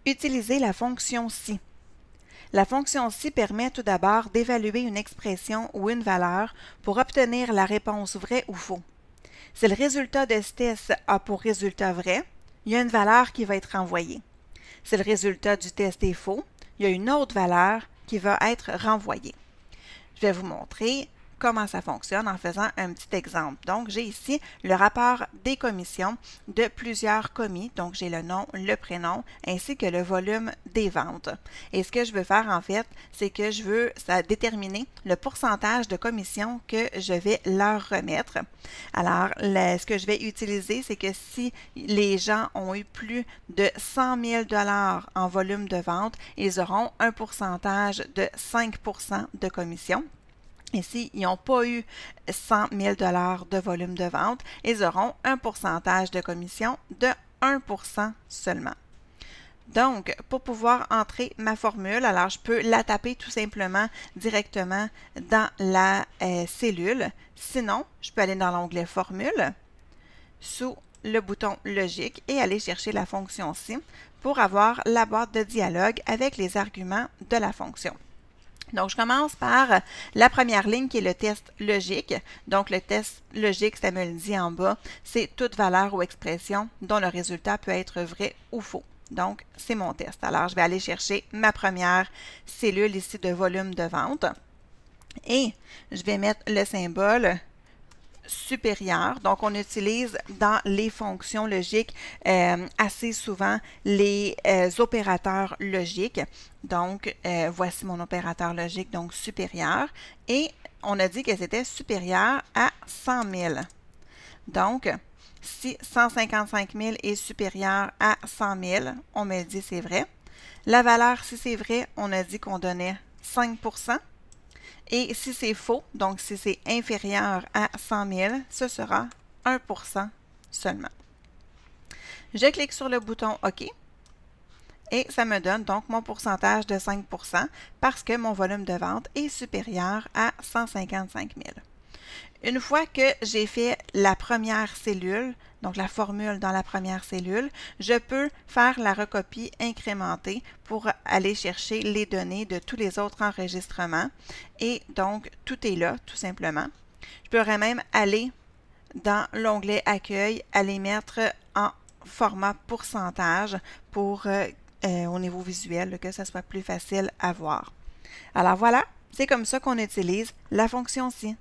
Utilisez la fonction si. La fonction si permet tout d'abord d'évaluer une expression ou une valeur pour obtenir la réponse vraie ou faux. Si le résultat de ce test a pour résultat vrai, il y a une valeur qui va être renvoyée. Si le résultat du test est faux, il y a une autre valeur qui va être renvoyée. Je vais vous montrer comment ça fonctionne en faisant un petit exemple. Donc, j'ai ici le rapport des commissions de plusieurs commis. Donc, j'ai le nom, le prénom, ainsi que le volume des ventes. Et ce que je veux faire, en fait, c'est que je veux déterminer le pourcentage de commissions que je vais leur remettre. Alors, ce que je vais utiliser, c'est que si les gens ont eu plus de 100 000 $ en volume de vente, ils auront un pourcentage de 5 % de commission. Et s'ils n'ont pas eu 100 000 $ de volume de vente, ils auront un pourcentage de commission de 1 % seulement. Donc, pour pouvoir entrer ma formule, alors je peux la taper tout simplement directement dans la cellule. Sinon, je peux aller dans l'onglet Formule, sous le bouton Logique et aller chercher la fonction si pour avoir la boîte de dialogue avec les arguments de la fonction. Donc, je commence par la première ligne qui est le test logique. Donc, le test logique, ça me le dit en bas, c'est toute valeur ou expression dont le résultat peut être vrai ou faux. Donc, c'est mon test. Alors, je vais aller chercher ma première cellule ici de volume de vente et je vais mettre le symbole supérieur. Donc, on utilise dans les fonctions logiques assez souvent les opérateurs logiques. Donc, voici mon opérateur logique, donc supérieur. Et on a dit que c'était supérieur à 100 000. Donc, si 155 000 est supérieur à 100 000, on me dit c'est vrai. La valeur, si c'est vrai, on a dit qu'on donnait 5 %. Et si c'est faux, donc si c'est inférieur à 100 000, ce sera 1 % seulement. Je clique sur le bouton OK et ça me donne donc mon pourcentage de 5 % parce que mon volume de vente est supérieur à 155 000. Une fois que j'ai fait la première cellule, donc la formule dans la première cellule, je peux faire la recopie incrémentée pour aller chercher les données de tous les autres enregistrements. Et donc, tout est là, tout simplement. Je pourrais même aller dans l'onglet Accueil, aller mettre en format pourcentage pour, au niveau visuel, que ce soit plus facile à voir. Alors voilà, c'est comme ça qu'on utilise la fonction si.